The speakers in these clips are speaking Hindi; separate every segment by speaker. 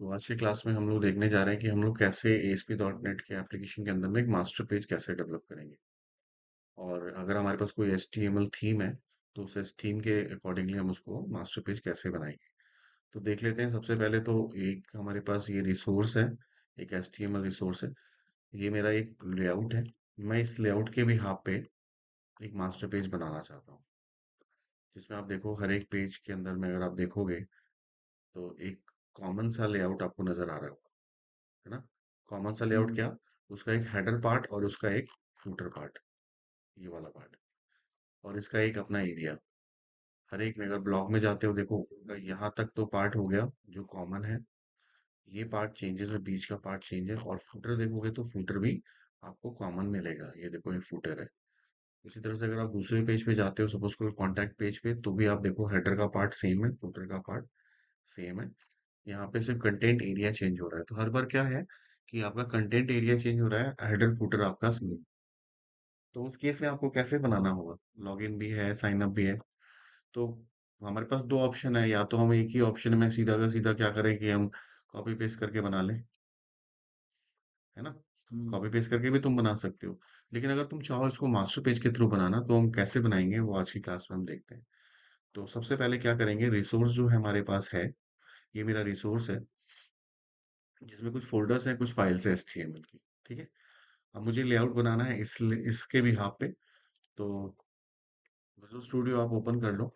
Speaker 1: तो आज की क्लास में हम लोग देखने जा रहे हैं कि हम लोग कैसे ASP.NET के एप्लीकेशन के अंदर में एक मास्टर पेज कैसे डेवलप करेंगे। और अगर हमारे पास कोई HTML थीम है तो उस थीम के अकॉर्डिंगली हम उसको मास्टर पेज कैसे बनाएंगे। तो देख लेते हैं। सबसे पहले तो एक हमारे पास ये रिसोर्स है, एक HTML रिसोर्स है। ये मेरा एक लेआउट है। मैं इस लेआउट के भी हाफ पे एक मास्टर पेज बनाना चाहता हूँ, जिसमें आप देखो हर एक पेज के अंदर में अगर आप देखोगे तो एक कॉमन सा लेआउट आपको नजर आ रहा होगा, है ना। कॉमन सा लेआउट
Speaker 2: हम्म
Speaker 1: क्या, उसका एक हेडर पार्ट और उसका एक फूटर पार्ट, ये वाला पार्ट, और इसका एक अपना एरिया। हर एक में अगर ब्लॉग में जाते हो देखो, यहाँ तक तो पार्ट हो गया जो कॉमन है। ये पार्ट चेंजेस है, बीच का पार्ट चेंज है, और फूटर देखोगे तो फूटर भी आपको कॉमन मिलेगा। ये देखो ये फूटर है। इसी तरह से अगर आप दूसरे पेज पे जाते हो, सपोज कोई कॉन्टैक्ट पेज पे, तो भी आप देखो हेडर का पार्ट सेम है, फूटर का पार्ट सेम है। यहाँ पे सिर्फ कंटेंट एरिया चेंज हो रहा है। तो हर बार क्या है कि आपका कंटेंट एरिया चेंज हो रहा है, हेडर फुटर आपका सेम। तो उस केस में आपको कैसे बनाना होगा, लॉगिन भी है, साइन अप भी है। तो हमारे पास दो ऑप्शन है, या तो हम एक ही ऑप्शन में सीधा का सीधा क्या करें कि हम कॉपी पेस्ट करके बना लें, है ना।
Speaker 2: हम्म
Speaker 1: कॉपी पेस्ट करके भी तुम बना सकते हो। लेकिन अगर तुम चाहो इसको मास्टर पेज के थ्रू बनाना, तो हम कैसे बनाएंगे वो आज की क्लास में हम देखते हैं। तो सबसे पहले क्या करेंगे, रिसोर्स जो है हमारे पास है, ये मेरा रिसोर्स है, जिसमें कुछ फोल्डर्स हैं, कुछ फाइल्स है HTML की। ठीक है। अब मुझे लेआउट बनाना है इसके भी हाफ पे। तो विजुअल स्टूडियो आप ओपन कर लो।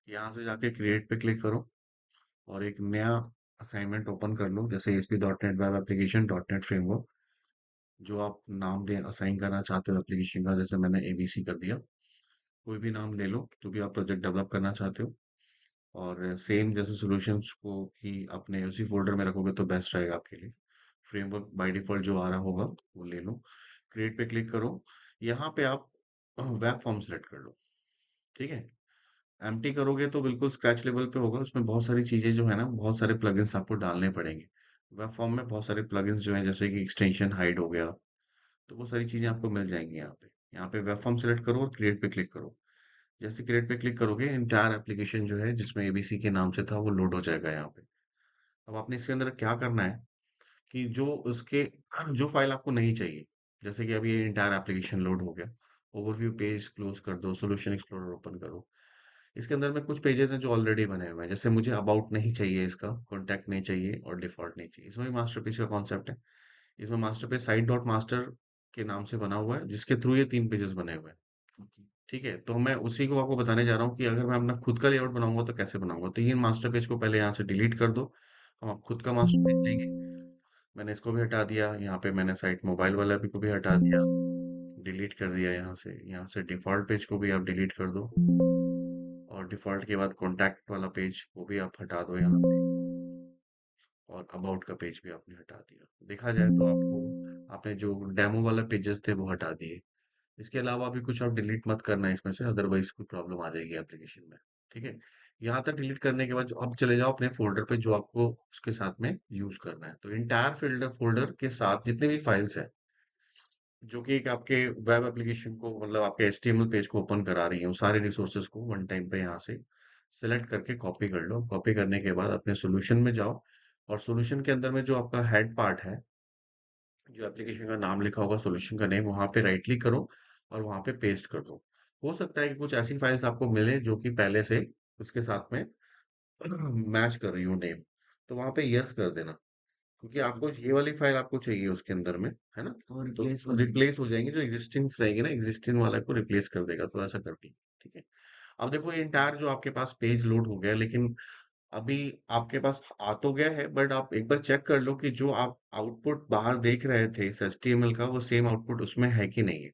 Speaker 1: यहाँ से जाके क्रिएट पे क्लिक करो और एक नया असाइनमेंट ओपन कर लो, जैसे ASP.NET web application .NET framework. जो आप नाम दे असाइन करना चाहते हो एप्लीकेशन का, जैसे मैंने ABC कर दिया। कोई भी नाम ले लो जो भी आप प्रोजेक्ट डेवलप करना चाहते हो। और सेम जैसे सॉल्यूशंस को ही अपने उसी फोल्डर में रखोगे तो बेस्ट रहेगा आपके लिए। फ्रेमवर्क बाय डिफॉल्ट जो आ रहा होगा वो ले लो। क्रिएट पे क्लिक करो। यहाँ पे आप वेब फॉर्म सेलेक्ट कर लो। ठीक है। एम्प्टी करोगे तो बिल्कुल स्क्रैच लेवल पे होगा, उसमें बहुत सारी चीजें जो है ना, बहुत सारे प्लगइन्स आपको डालने पड़ेंगे। वेब फॉर्म में बहुत सारे प्लगइन्स जो है, जैसे कि एक्सटेंशन हाइड हो गया, तो वो सारी चीजें आपको मिल जाएंगी यहाँ पे। यहाँ पे वेब फॉर्म सेलेक्ट करो और क्रिएट पे क्लिक करो। जैसे क्रिएट पे क्लिक करोगे, इंटायर एप्लीकेशन जो है जिसमें ABC के नाम से था वो लोड हो जाएगा यहाँ पे। अब आपने इसके अंदर क्या करना है कि जो उसके जो फाइल आपको नहीं चाहिए, जैसे कि अभी ये इंटायर एप्लीकेशन लोड हो गया, ओवरव्यू पेज क्लोज कर दो, सॉल्यूशन एक्सप्लोरर ओपन करो। इसके अंदर में कुछ पेजेस हैं जो ऑलरेडी बने हुए हैं, जैसे मुझे अबाउट नहीं चाहिए, इसका कॉन्टैक्ट नहीं चाहिए और डिफॉल्ट नहीं चाहिए। इसमें भी मास्टरपीस का कॉन्सेप्ट है। इसमें मास्टरपीस साइट डॉट मास्टर के नाम से बना हुआ है, जिसके थ्रू ये 3 पेजेस बने हुए हैं।
Speaker 2: ओके
Speaker 1: ठीक है। तो मैं उसी को आपको बताने जा रहा हूँ कि अगर मैं अपना खुद का लेआउट बनाऊंगा तो कैसे बनाऊंगा। तो ये मास्टर पेज को पहले यहाँ से डिलीट कर दो। हम आप खुद का मास्टर पेज लेंगे। मैंने इसको भी हटा दिया, यहाँ पे मैंने साइट मोबाइल वाला भी को भी हटा दिया, डिलीट कर दिया। यहाँ से डिफॉल्ट पेज को भी आप डिलीट कर दो। और डिफॉल्ट के बाद कॉन्टैक्ट वाला पेज वो भी आप हटा दो यहाँ से। और अबाउट का पेज भी आपने हटा दिया। देखा जाए तो आपको आपने जो डेमो वाला पेजेस थे वो हटा दिए। इसके अलावा भी कुछ आप डिलीट मत करना है इसमें से, अदरवाइज कोई प्रॉब्लम आ जाएगी एप्लीकेशन में। ठीक है। यहाँ तक डिलीट करने के बाद अब चले जाओ अपने फोल्डर पे जो आपको उसके साथ में यूज करना है। तो इंटायर फोल्डर फोल्डर के साथ जितने भी फाइल्स है जो कि एक आपके वेब एप्लीकेशन को, मतलब आपके HTML पेज को ओपन करा रही है, वो सारे रिसोर्सेज को वन टाइम पे यहाँ से सिलेक्ट करके कॉपी कर लो। कॉपी करने के बाद अपने सॉल्यूशन में जाओ, और सॉल्यूशन के अंदर में जो आपका हेड पार्ट है, जो एप्लीकेशन का नाम लिखा होगा, सॉल्यूशन का नेम, वहां पे राइट क्लिक करो और वहां पे पेस्ट कर दो। हो सकता है कि कुछ ऐसी फाइल्स आपको मिले जो कि पहले से उसके साथ में मैच कर रही हो नेम, तो वहां पे यस कर देना, क्योंकि
Speaker 2: ओके
Speaker 1: आपको ये वाली फाइल आपको चाहिए उसके अंदर में, है ना।
Speaker 2: वो
Speaker 1: तो
Speaker 2: रिप्लेस हो जाएंगे।
Speaker 1: रिप्लेस हो जाएंगी, जो एग्जिस्टिंग रहेगी ना, एग्जिस्टिंग वाला को रिप्लेस कर देगा, तो ऐसा कर दी। ठीक है। अब देखो ये इंटायर जो आपके पास पेज लोड हो गया, लेकिन अभी आपके पास आ तो गया है, बट आप एक बार चेक कर लो कि जो आप आउटपुट बाहर देख रहे थे इस HTML का, वो सेम आउटपुट उसमें है कि नहीं है।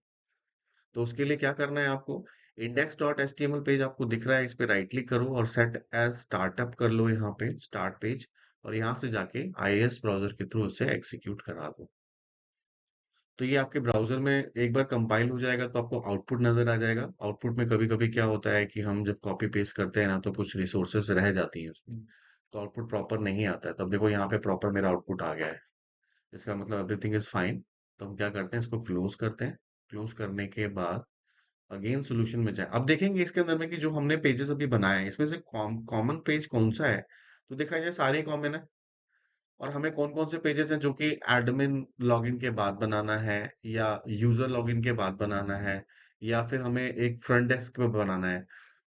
Speaker 1: तो उसके लिए क्या करना है आपको, index.html पेज आपको दिख रहा है, इस पे राइट क्लिक करो और सेट एज स्टार्टअप कर लो, यहाँ पे स्टार्ट पेज। और यहाँ से जाके IIS ब्राउजर के थ्रू उसे एग्जीक्यूट करा दो। तो ये आपके ब्राउजर में एक बार कंपाइल हो जाएगा तो आपको आउटपुट नजर आ जाएगा। आउटपुट में कभी कभी क्या होता है कि हम जब कॉपी पेस्ट करते हैं ना, तो कुछ रिसोर्सेस रह जाती हैं उसमें,
Speaker 2: हम्म,
Speaker 1: तो आउटपुट प्रॉपर नहीं आता है। तब देखो यहाँ पे प्रॉपर मेरा आउटपुट आ गया है, इसका मतलब एवरीथिंग इज फाइन। तो हम क्या करते हैं, इसको क्लोज करते हैं। क्लोज करने के बाद अगेन सॉल्यूशन में जाए। अब देखेंगे इसके अंदर में कि जो हमने पेजेस अभी बनाए हैं इसमें से कॉमन पेज कौन सा है, तो देखा जाए सारे कॉमन है। और हमें कौन कौन से पेजेस हैं जो कि एडमिन लॉगिन के बाद बनाना है, या यूजर लॉगिन के बाद बनाना है, या फिर हमें एक फ्रंट डेस्क पे बनाना है।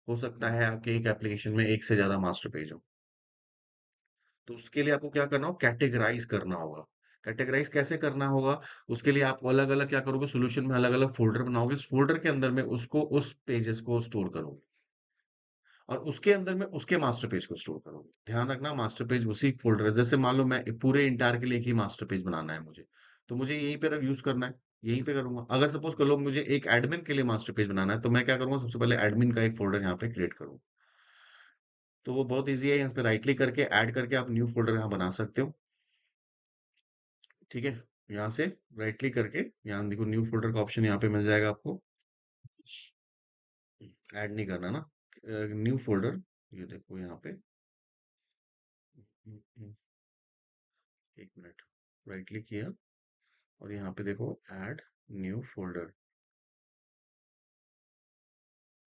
Speaker 1: हो सकता है आपके एक एप्लीकेशन में एक से ज्यादा मास्टर पेज हो, तो उसके लिए आपको क्या करना होगा, कैटेगराइज करना होगा। कैटेगराइज कैसे करना होगा, उसके लिए आप अलग अलग क्या करोगे, सोल्यूशन में अलग अलग फोल्डर बनाओगे, उस फोल्डर के अंदर में उसको उस पेजेस को स्टोर करोगे, और उसके अंदर में उसके मास्टर पेज को स्टोर करोगे। ध्यान रखना मास्टर पेज उसी फोल्डर है। जैसे मान लो मैं पूरे इंटायर के लिए एक ही मास्टर पेज बनाना है मुझे, तो मुझे यहीं पे यूज करना है, यहीं पे करूंगा। अगर सपोज कर लो मुझे एक एडमिन के लिए मास्टर पेज बनाना है, तो मैं क्या करूंगा, सबसे पहले एडमिन का एक फोल्डर यहाँ पे क्रिएट करूंगा। तो वो बहुत ईजी है, यहाँ पे राइट क्लिक करके ऐड करके आप न्यू फोल्डर यहाँ बना सकते हो। ठीक है, यहाँ से राइट क्लिक करके यहाँ देखो न्यू फोल्डर का ऑप्शन यहाँ पे मिल जाएगा आपको। ऐड नहीं करना ना, न्यू फोल्डर, ये देखो यहाँ पे। एक मिनट, राइट क्लिक किया और यहाँ पे देखो add new folder.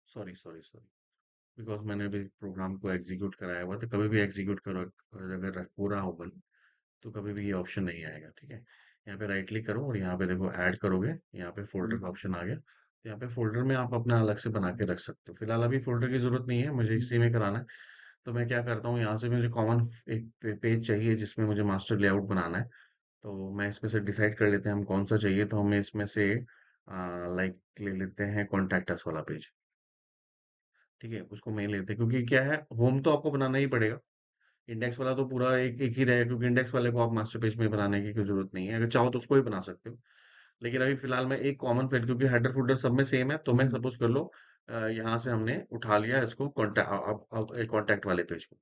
Speaker 1: Sorry sorry sorry, because मैंने अभी प्रोग्राम को एग्जीक्यूट कराया हुआ, तो कभी भी एग्जीक्यूट करो अगर पूरा हो बन, तो कभी भी ये ऑप्शन नहीं आएगा। ठीक है, यहाँ पे राइट क्लिक करो और यहाँ पे देखो ऐड करोगे, यहाँ पे फोल्डर का ऑप्शन आ गया। तो यहाँ पे फोल्डर में आप अपना अलग से बना के रख सकते हो। फिलहाल अभी फोल्डर की जरूरत नहीं है, मुझे इसी में कराना है। तो मैं क्या करता हूँ, यहाँ से मुझे कॉमन एक पेज चाहिए जिसमें मुझे मास्टर लेआउट बनाना है। तो मैं इसमें से डिसाइड कर लेते हैं हम कौन सा चाहिए। तो हमें इसमें से लाइक ले लेते हैं कॉन्टैक्ट अस वाला पेज। ठीक है, उसको मैं लेते हैं क्योंकि क्या है, होम तो आपको बनाना ही पड़ेगा। इंडेक्स वाला तो पूरा एक एक ही रहेगा, क्योंकि इंडेक्स वाले को आप मास्टर पेज में बनाने की कोई जरूरत नहीं है। अगर चाहो तो उसको भी बना सकते हो, लेकिन अभी फिलहाल मैं एक कॉमन पेज, क्योंकि हेडर फोल्डर सब में सेम है, तो मैं सपोज कर लो यहाँ से हमने उठा लिया इसको कॉन्टैक्ट, अब एक कॉन्टैक्ट वाले पेज को,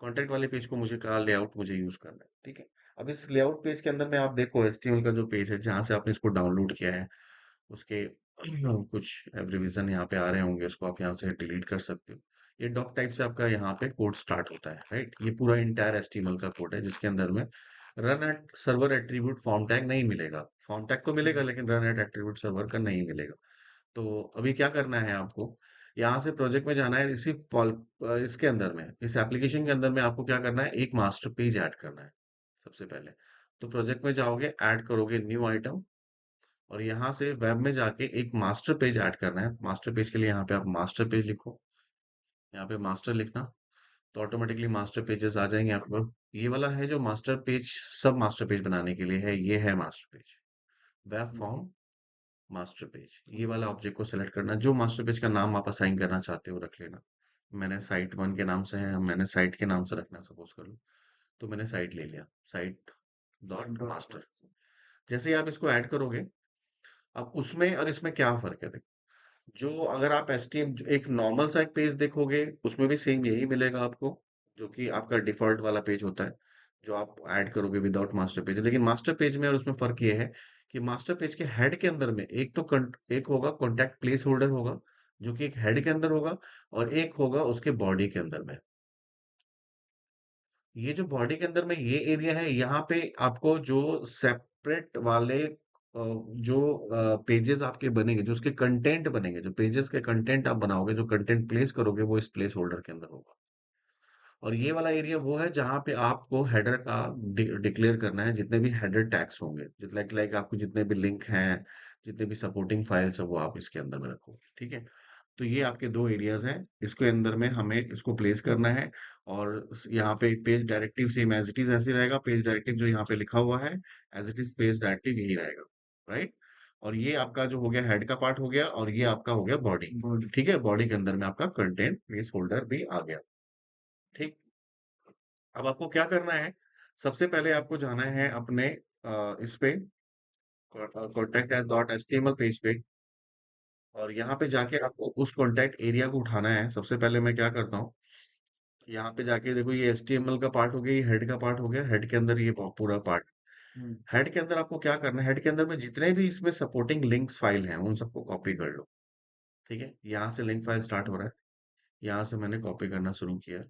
Speaker 1: कॉन्टैक्ट वाले पेज को मुझे का लेआउट मुझे यूज करना है। ठीक है, अब इस लेआउट पेज के अंदर में आप देखो एचटीएमएल का जो पेज है जहाँ से आपने इसको डाउनलोड किया है, उसके कुछ एब्रिविजन यहाँ पे आ रहे होंगे, उसको आप यहाँ से डिलीट कर सकते हो। ये डॉक टाइप से आपका यहाँ पे कोड स्टार्ट होता है, राइट। ये पूरा इंटायर एचटीएमएल का कोड है जिसके अंदर में run at server attribute form tag नहीं मिलेगा। फॉर्म टैग तो मिलेगा लेकिन रन एट एट्रीब्यूट सर्वर का नहीं मिलेगा। तो अभी क्या करना है आपको, यहाँ से प्रोजेक्ट में जाना है, इसी इसके अंदर में, इस एप्लीकेशन के अंदर में आपको क्या करना है, एक मास्टर पेज ऐड करना है सबसे पहले। तो प्रोजेक्ट में जाओगे, ऐड करोगे न्यू आइटम, और यहाँ से वेब में जाके एक मास्टर पेज ऐड करना है। मास्टर पेज के लिए यहाँ पे आप मास्टर पेज लिखो, यहाँ पे मास्टर लिखना, तो ऑटोमेटिकली मास्टर पेजेस आ जाएंगे आपके पास। ये वाला है जो मास्टर पेज, सब मास्टर पेज बनाने के लिए है, ये है master page, web form master page. ये वाला ऑब्जेक्ट को सेलेक्ट करना, जो मास्टर पेज का नाम आप असाइन करना चाहते हो रख लेना। मैंने साइट वन के नाम से है, मैंने साइट के नाम से रखना सपोज कर लो, तो मैंने साइट ले लिया, साइट डॉट मास्टर। जैसे ही आप इसको ऐड करोगे, अब उसमें और इसमें क्या फर्क है, जो अगर आप एसटीएम एक नॉर्मल सा एक पेज देखोगे, उसमें भी सेम यही मिलेगा आपको, जो कि आपका डिफॉल्ट वाला पेज होता है जो आप ऐड करोगे विदाउट मास्टर पेज। लेकिन मास्टर पेज में और उसमें फर्क ये है कि मास्टर पेज के हेड के अंदर में एक तो एक होगा कॉन्टैक्ट प्लेस होल्डर होगा, जो कि एक हेड के अंदर होगा, और एक होगा उसके बॉडी के अंदर में। ये जो बॉडी के अंदर में ये एरिया है, यहाँ पे आपको जो सेपरेट वाले जो पेजेस आपके बनेंगे, जो उसके कंटेंट बनेंगे, जो पेजेस के कंटेंट आप बनाओगे, जो कंटेंट प्लेस करोगे, वो इस प्लेस होल्डर के अंदर होगा। और ये वाला एरिया वो है जहाँ पे आपको हेडर का डिक्लेयर करना है, जितने भी हेडर टैग्स होंगे, लाइक लाइक आपको जितने भी लिंक हैं, जितने भी सपोर्टिंग फाइल्स है, वो आप इसके अंदर में रखोगे। ठीक है, तो ये आपके दो एरियाज हैं, इसके अंदर में हमें इसको प्लेस करना है। और यहाँ पे page directive same as it is ऐसे रहेगा, पेज डायरेक्टिव जो यहाँ पे लिखा हुआ है as it is page directive यही रहेगा, राइट। और ये आपका जो हो गया हेड का पार्ट हो गया, और ये आपका हो गया बॉडी। ठीक है, बॉडी के अंदर में आपका कंटेंट प्लेस होल्डर भी आ गया। ठीक, अब आपको क्या करना है, सबसे पहले आपको जाना है अपने इस पे कॉन्टेक्ट डॉट एचटीएमएल पेज पे, और यहाँ पे जाके आपको उस कॉन्टेक्ट एरिया को उठाना है। सबसे पहले मैं क्या करता हूँ, यहाँ पे जाके देखो ये HTML का पार्ट हो गया, ये हेड का पार्ट हो गया, हेड के अंदर ये पूरा पार्ट। हेड के अंदर आपको क्या करना है, हेड के अंदर में जितने भी इसमें सपोर्टिंग लिंक्स फाइल हैं उन सबको कॉपी कर लो। ठीक है, यहाँ से लिंक फाइल स्टार्ट हो रहा है, यहाँ से मैंने कॉपी करना शुरू किया,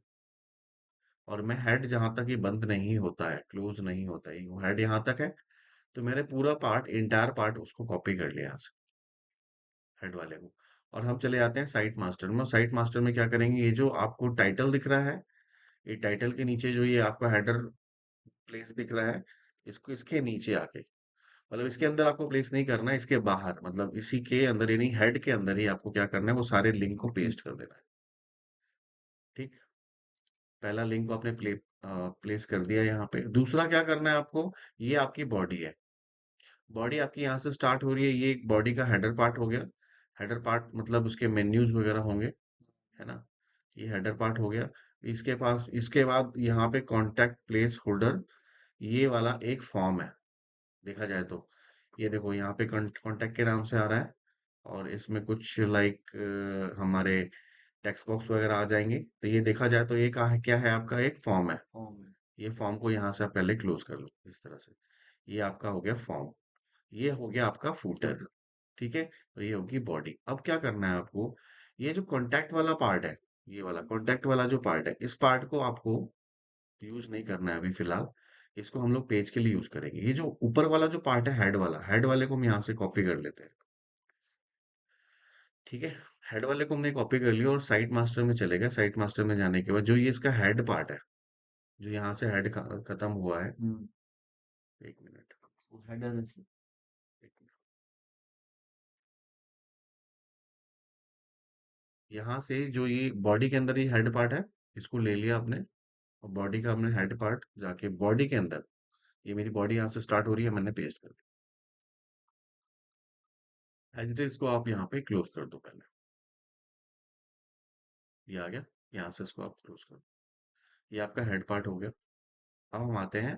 Speaker 1: और मैं हेड जहां तक ये बंद नहीं होता है, क्लोज नहीं होता है, वो हेड यहाँ तक है, तो मैंने पूरा पार्ट इंटायर पार्ट उसको कॉपी कर लिया यहाँ से, हेड वाले को। और हम चले जाते हैं साइट मास्टर में। साइट मास्टर में क्या करेंगे, ये जो आपको टाइटल दिख रहा है, ये टाइटल के नीचे जो ये आपका हेडर प्लेस दिख रहा है, इसको इसके नीचे आके, मतलब इसके अंदर आपको प्लेस नहीं करना है, इसके बाहर, मतलब इसी के अंदर यानी हेड के अंदर ही आपको क्या करना है, वो सारे लिंक को पेस्ट कर देना है। ठीक, पहला लिंक को आपने प्लेस कर दिया यहाँ पे। दूसरा क्या करना है आपको, ये आपकी बॉडी है। बॉडी आपकी यहाँ से स्टार्ट हो रही है, ये एक बॉडी का हेडर पार्ट हो गया। हेडर पार्ट मतलब उसके मेन्यूज वगैरह होंगे, है ना। ये हेडर पार्ट हो गया। इसके बाद यहाँ पे कॉन्टैक्ट प्लेस होल्डर, ये वाला एक फॉर्म है, देखा जाए तो। ये देखो यहाँ पे कॉन्टैक्ट के नाम से आ रहा है, और इसमें कुछ लाइक हमारे टेक्स्ट बॉक्स वगैरह आ जाएंगे। तो ये देखा जाए तो ये क्या है, आपका एक फॉर्म है। ये फॉर्म को यहाँ से आप पहले क्लोज कर लो इस तरह से। ये आपका हो गया फॉर्म, ये हो गया आपका फूटर। ठीक है, तो ये होगी बॉडी। अब क्या करना है आपको, ये जो कॉन्टैक्ट वाला पार्ट है, ये वाला कॉन्टैक्ट वाला जो पार्ट है, इस पार्ट को आपको यूज नहीं करना है अभी फिलहाल। इसको हम लोग पेज के लिए यूज करेंगे। ये जो ऊपर वाला जो पार्ट है, हेड वाला, हेड वाले को हम यहाँ से कॉपी कर लेते हैं। ठीक है, हेड वाले को हमने कॉपी कर लिया और साइट मास्टर में चले गए। साइट मास्टर में जाने के बाद जो ये इसका हेड पार्ट है, जो यहाँ से हेड खत्म हुआ है, एक मिनट, एक मिनट। यहाँ से जो ये बॉडी के अंदर ये हेड पार्ट है, इसको ले लिया आपने, और बॉडी का हमने हेड पार्ट जाके बॉडी के अंदर, ये मेरी बॉडी यहाँ से स्टार्ट हो रही है, मैंने पेस्ट कर दिया। एज इट इज को आप यहाँ पे क्लोज कर दो पहले। ये आ गया, यहाँ से इसको आप क्लोज कर दो। ये आपका हेड पार्ट हो गया। अब हम आते हैं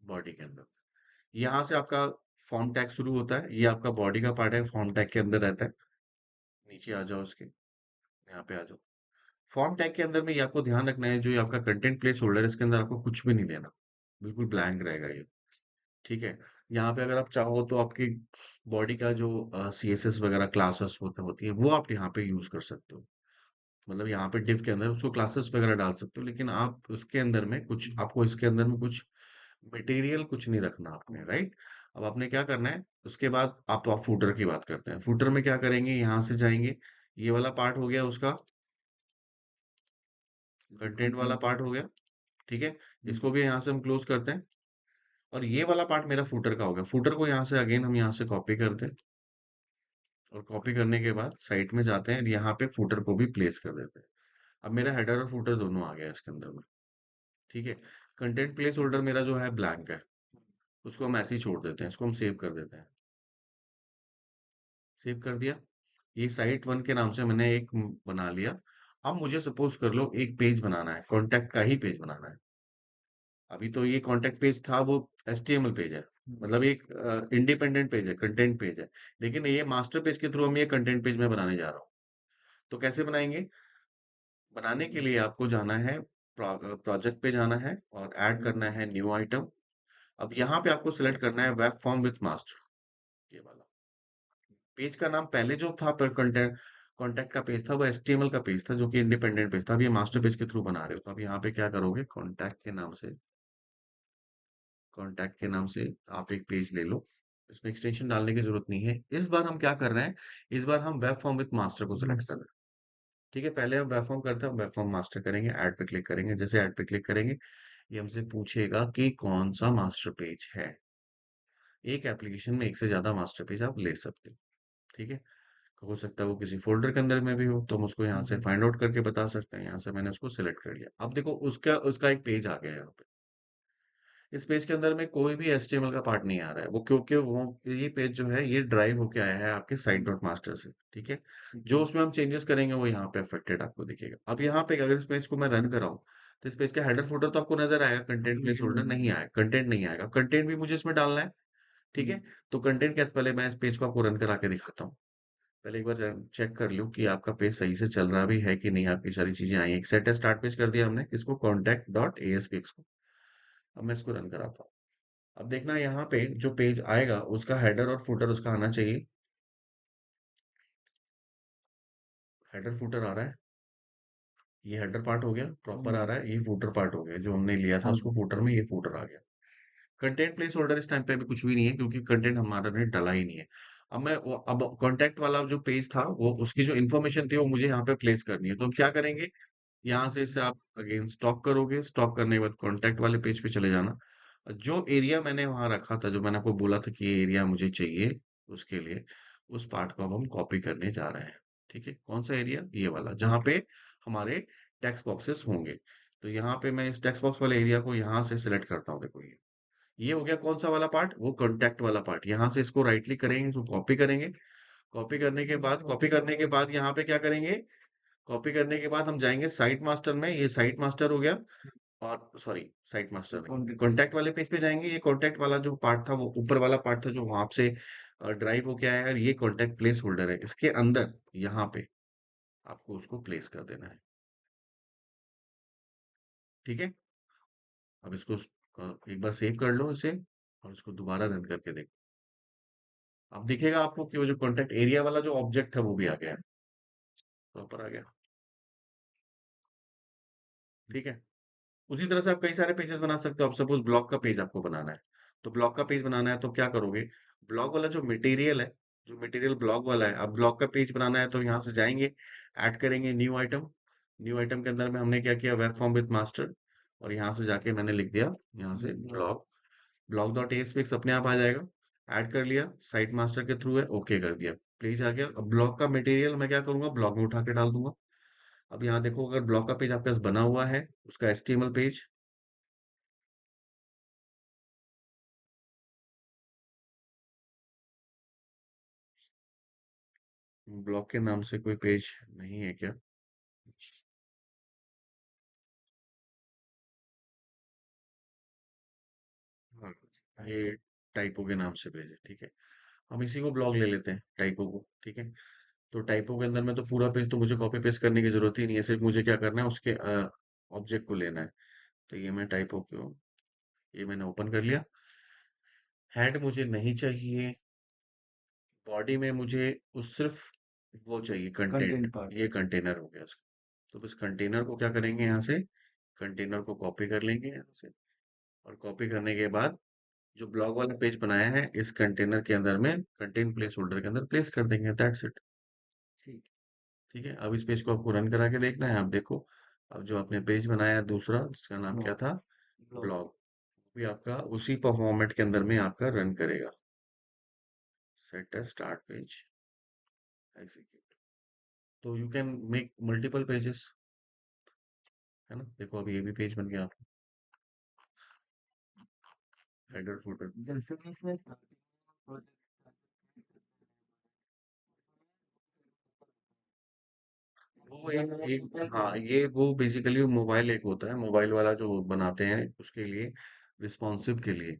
Speaker 1: बॉडी के अंदर। यहाँ से आपका फॉर्म टैग शुरू होता है, ये आपका बॉडी का पार्ट है, फॉर्म टैग के अंदर रहता है। नीचे आ जाओ इसके, यहाँ पे आ जाओ। फॉर्म टैग के अंदर में ये आपको ध्यान रखना है, जो ये आपका कंटेंट प्लेस होल्डर है, इसके अंदर आपको कुछ भी नहीं देना, बिल्कुल ब्लैंक रहेगा ये। ठीक है, यहाँ पे अगर आप चाहो तो आपकी बॉडी का जो CSS वगैरह क्लासेस होती है, वो आप यहाँ पे यूज कर सकते हो। मतलब यहाँ पे डिव के अंदर उसको क्लासेस वगैरह डाल सकते हो, लेकिन आप उसके अंदर में कुछ, आपको इसके अंदर में कुछ मटेरियल कुछ नहीं रखना आपने, राइट। अब आपने क्या करना है, उसके बाद आप फूटर की बात करते हैं। फूटर में क्या करेंगे, यहाँ से जाएंगे, ये वाला पार्ट हो गया उसका, कंटेंट वाला पार्ट हो गया। ठीक है, इसको भी यहाँ से हम क्लोज करते हैं। और ये वाला पार्ट मेरा फूटर का हो गया। फूटर को यहाँ से अगेन हम यहाँ से कॉपी करते हैं, और कॉपी करने के बाद साइट में जाते हैं, यहाँ पे फूटर को भी प्लेस कर देते हैं। अब मेरा हेडर और फूटर दोनों आ गया इसके अंदर में। ठीक है, कंटेंट प्लेस होल्डर मेरा जो है ब्लैंक है, उसको हम ऐसे ही छोड़ देते हैं, इसको हम सेव कर देते हैं। सेव कर दिया। ये साइट वन के नाम से मैंने एक बना लिया। अब मुझे सपोज कर लो एक पेज बनाना है, कॉन्टैक्ट का ही पेज बनाना है। अभी तो ये कॉन्टैक्ट पेज था, वो HTML पेज है, मतलब एक इंडिपेंडेंट पेज है, कंटेंट पेज है। लेकिन ये मास्टर पेज के थ्रू हम ये कंटेंट पेज में बनाने जा रहा हूँ। तो कैसे बनाएंगे, बनाने के लिए आपको जाना है, प्रोजेक्ट पे जाना है और ऐड करना है न्यू आइटम। अब यहाँ पे आपको सिलेक्ट करना है वेब फॉर्म विथ मास्टर, ये वाला। पेज का नाम पहले जो था पर कंटेंट कॉन्टैक्ट का पेज था, वो HTML का पेज था, जो कि इंडिपेंडेंट पेज था। अब ये मास्टर पेज के थ्रू बना रहे हो, तो अब यहाँ पे क्या करोगे, कॉन्टैक्ट के नाम से आप एक पेज ले लो। इसमें एक्सटेंशन डालने की जरूरत नहीं है। इस बार हम क्या कर रहे हैं, इस बार हम वेब फॉर्म विथ मास्टर को सिलेक्ट कर रहे हैं। ठीक है, पहले हम वेब फॉर्म करते हैं, वेब फॉर्म मास्टर करेंगे, ऐड पे क्लिक करेंगे। जैसे ऐड पे क्लिक करेंगे, ये हमसे पूछेगा कि कौन सा मास्टर पेज है। एक एप्लीकेशन में एक से ज्यादा मास्टर पेज आप ले सकते हो। ठीक है, हो सकता है वो किसी फ़ोल्डर के अंदर में भी हो, तो हम उसको यहाँ से फाइंड आउट करके बता सकते हैं। यहाँ से मैंने उसको सिलेक्ट कर लिया। अब देखो उसका उसका एक पेज आ गया यहाँ पे। इस पेज के अंदर में कोई भी HTML का पार्ट नहीं आ रहा है, वो क्योंकि वो ये पेज जो है ये ड्राइव होके आया है आपके साइट डॉट मास्टर से। ठीक है, जो उसमें हम चेंजेस करेंगे वो यहाँ पे अफेक्टेड आपको दिखेगा। अब यहाँ पे अगर इस पेज को मैं रन कराऊँ, तो इस पेज का हेडर फुटर तो आपको नजर आएगा, कंटेंट प्लेस होल्डर नहीं आएगा, कंटेंट नहीं आएगा। कंटेंट भी मुझे इसमें डालना है। ठीक है, तो कंटेंट कैसे, पहले मैं इस पेज को आपको रन करा के दिखाता हूँ। पहले एक बार चेक कर लूँ कि आपका पेज सही से चल रहा भी है कि नहीं, आपकी सारी चीजें आई हैं। एक सेट है, स्टार्ट पेज कर दिया हमने इसको, कॉन्टैक्ट डॉट ASPX को। अब मैं इसको रन कराता हूँ। अब देखना यहाँ पे जो पेज आएगा उसका हेडर और फुटर उसका आना चाहिए। हेडर फुटर आ रहा है, ये हेडर पार्ट हो गया प्रॉपर आ रहा है, ये फुटर पार्ट हो गया, जो हमने लिया था उसको फुटर में, ये फुटर आ गया। कंटेंट प्लेस होल्डर इस टाइम पे अभी कुछ भी नहीं है, क्योंकि कंटेंट हमारा ने डाला ही नहीं है। अब कॉन्टैक्ट वाला जो पेज था, वो उसकी जो इन्फॉर्मेशन थी वो मुझे यहाँ पे प्लेस करनी है। तो हम क्या करेंगे, यहाँ से इसे आप अगेन स्टॉप करोगे, स्टॉप करने के बाद कॉन्टैक्ट वाले पेज पे चले जाना। जो एरिया मैंने वहाँ रखा था, जो मैंने आपको बोला था कि ये एरिया मुझे चाहिए उसके लिए, उस पार्ट को अब हम कॉपी करने जा रहे हैं। ठीक है, कौन सा एरिया, ये वाला जहाँ पे हमारे टेक्स्ट बॉक्सेस होंगे। तो यहाँ पे मैं इस टेक्स्ट बॉक्स वाले एरिया को यहाँ से सिलेक्ट करता हूँ। देखो ये हो गया कौन सा वाला पार्ट, वो कॉन्टैक्ट वाला पार्ट। यहाँ से इसको राइट क्लिक करेंगे, इसको कॉपी करेंगे। कॉपी करने के बाद यहाँ पे क्या करेंगे, कॉपी करने के बाद हम जाएंगे साइट मास्टर में, ये साइट मास्टर हो गया। और सॉरी, साइट मास्टर नहीं, कॉन्टैक्ट वाले पेज पे जाएंगे। ये कॉन्टैक्ट वाला जो पार्ट था, वो ऊपर वाला पार्ट था जो वहां से ड्राइव होके आया है। ये कॉन्टैक्ट प्लेस होल्डर है, इसके अंदर यहाँ पे आपको उसको प्लेस कर देना है। ठीक है, अब इसको एक बार सेव कर लो इसे, और इसको दोबारा रन करके देखो। अब दिखेगा आपको कि वो जो कॉन्टैक्ट एरिया वाला जो ऑब्जेक्ट है वो भी आ गया है, प्रॉपर आ गया। ठीक है, उसी तरह से आप कई सारे पेजेस बना सकते हो। आप सपोज ब्लॉग का पेज आपको बनाना है, तो ब्लॉग का पेज बनाना है तो क्या करोगे, ब्लॉग वाला जो मटेरियल है, जो मटेरियल ब्लॉग वाला है, अब ब्लॉग का पेज बनाना है तो यहाँ से जाएंगे, ऐड करेंगे न्यू आइटम। न्यू आइटम के अंदर में हमने क्या किया, वेब फॉर्म विद मास्टर, और यहाँ से जाके मैंने लिख दिया यहाँ से ब्लॉग, ब्लॉग डॉट एएसपीएक्स अपने आप आ जाएगा। ऐड कर लिया, साइट मास्टर के थ्रू है, ओके कर दिया, पेज आ गया। अब ब्लॉग का मटेरियल मैं क्या करूंगा, ब्लॉग में उठा के डाल दूंगा। अब यहाँ देखो, अगर ब्लॉग का पेज आपके पास बना हुआ है, उसका एचटीएमएल पेज, ब्लॉग के नाम से कोई पेज नहीं है क्या? हाँ, ये टाइपो के नाम से पेज है। ठीक है, हम इसी को ब्लॉग ले लेते हैं, टाइपो को। ठीक है, तो टाइपो के अंदर में तो पूरा पेज तो मुझे कॉपी पेस्ट करने की जरूरत ही नहीं है, सिर्फ मुझे क्या करना है, उसके ऑब्जेक्ट को लेना है। तो ये मैं टाइपो को, ये मैंने ओपन कर लिया। हेड मुझे नहीं चाहिए, बॉडी में मुझे उस सिर्फ वो चाहिए, कंटेंट पार्ट, ये कंटेनर हो गया उसका। तो बस कंटेनर को क्या करेंगे, यहाँ से कंटेनर को कॉपी कर लेंगे यहाँ से, और कॉपी करने के बाद जो ब्लॉग वाला पेज बनाया है, इस कंटेनर के अंदर में कंटेंट प्लेस होल्डर के अंदर प्लेस कर देंगे, दैट्स इट। ठीक, ठीक है, अब इस पेज को आपको रन करा के देखना है। आप देखो, अब जो आपने पेज बनाया है दूसरा, जिसका नाम क्या था, ब्लॉग, भी आपका उसी फॉर्मेट के अंदर में आपका रन करेगा। सेट है स्टार्ट पेज, एग्जीक्यूट। तो you can make multiple pages, है ना। देखो अभी ये भी पेज बन गया आपका, हेडर फुटर। जैसे कि इसमें वो एक हाँ, ये वो बेसिकली मोबाइल एक होता है, मोबाइल वाला जो बनाते हैं उसके लिए, रिस्पॉन्सिव के लिए।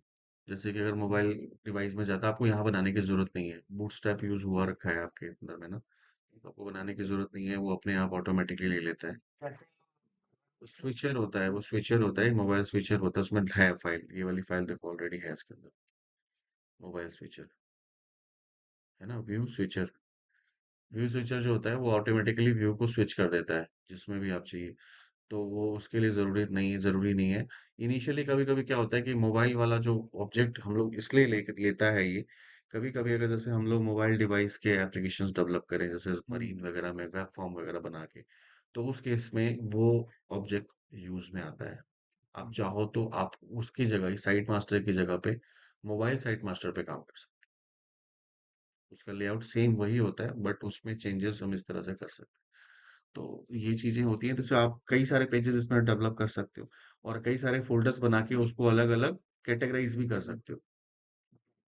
Speaker 1: जैसे कि अगर मोबाइल डिवाइस में जाता है, आपको यहाँ बनाने की जरूरत नहीं है, बूटस्ट्रैप यूज हुआ रखा है आपके अंदर में ना, तो आपको बनाने की जरूरत नहीं है, वो अपने आप ऑटोमेटिकली ले लेता है। स्विचर होता है, वो स्विचर होता है, मोबाइल स्विचर होता है, उसमें है फाइल, ये वाली फाइल देखो ऑलरेडी है इसके अंदर, मोबाइल स्विचर, है ना, व्यू स्विचर। व्यू स्विचर जो होता है वो ऑटोमेटिकली व्यू को स्विच कर देता है जिसमें भी आप चाहिए। तो वो उसके लिए ज़रूरी नहीं है। इनिशियली कभी-कभी क्या होता है कि मोबाइल वाला जो ऑब्जेक्ट हम लोग इसलिए ले लेता है ये, कभी-कभी अगर जैसे हम लोग मोबाइल डिवाइस के एप्लीकेशंस डेवलप करें, जैसे मरीन वगैरह में वेब फॉर्म वगैरह बना के, तो उस केस में वो ऑब्जेक्ट यूज़ में आता है। आप चाहो तो आप उसकी जगह, साइट मास्टर की जगह पे मोबाइल साइट मास्टर पे काम कर सकते हो। उसका लेआउट सेम वही होता है, बट उसमें चेंजेस हम इस तरह से कर सकते हैं। तो ये चीजें होती हैं, जैसे आप कई सारे पेजेस इसमें डेवलप कर सकते हो, और कई सारे फोल्डर्स बना के उसको अलग अलग कैटेगराइज भी कर सकते हो।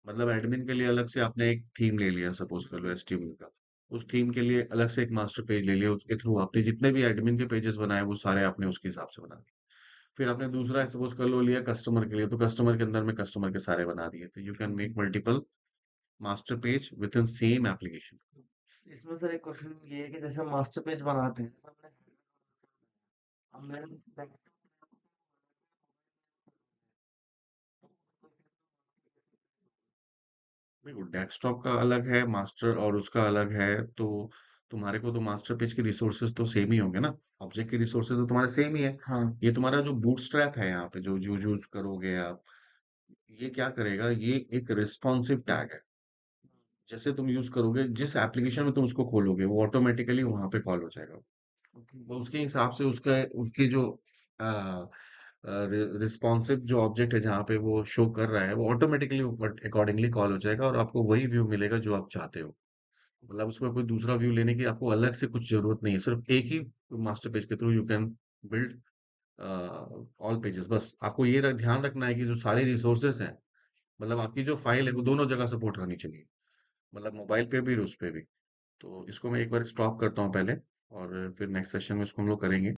Speaker 1: मतलब एडमिन के लिए अलग से आपने एक थीम ले लिया, सपोज कर लो एचटीएमएल का, उस थीम के लिए अलग से एक मास्टर पेज ले लिया, उसके थ्रू आपने जितने भी एडमिन के पेजेस बनाए वो सारे आपने उसके हिसाब से बना दिए। फिर आपने दूसरा सपोज कर लो लिया कस्टमर के लिए, तो कस्टमर के अंदर में कस्टमर के सारे बना दिए। तो you can make multiple master page with in same application. इसमें सर एक क्वेश्चन ये है कि जैसे हम मास्टर पेज बनाते हैं तो हमने देखो डेस्कटॉप का अलग है मास्टर, और उसका अलग है, तो तुम्हारे को तो मास्टर पेज के रिसोर्सेज तो सेम ही होंगे ना, ऑब्जेक्ट के रिसोर्सेज तो तुम्हारे सेम ही है। हाँ, ये तुम्हारा जो बूटस्ट्रैप है यहाँ पे जो यूज यूज करोगे आप, ये क्या करेगा, ये एक रिस्पॉन्सिव टैग है। जैसे तुम यूज करोगे, जिस एप्लीकेशन में तुम उसको खोलोगे वो ऑटोमेटिकली वहां पे कॉल हो जाएगा। वो उसके हिसाब से उसका उसकी जो रिस्पॉन्सिव जो ऑब्जेक्ट है जहाँ पे वो शो कर रहा है वो ऑटोमेटिकली अकॉर्डिंगली कॉल हो जाएगा और आपको वही व्यू मिलेगा जो आप चाहते हो। मतलब उसमें कोई दूसरा व्यू लेने की आपको अलग से कुछ जरूरत नहीं है, सिर्फ एक ही मास्टर पेज के through you can build all pages. बस आपको ये ध्यान रखना है कि जो सारे रिसोर्सेस हैं, मतलब आपकी जो फाइल है वो दोनों जगह सपोर्ट होनी चाहिए, मतलब मोबाइल पे भी और उस पे भी। तो इसको मैं एक बार स्टॉप करता हूँ पहले, और फिर नेक्स्ट सेशन में इसको हम लोग करेंगे।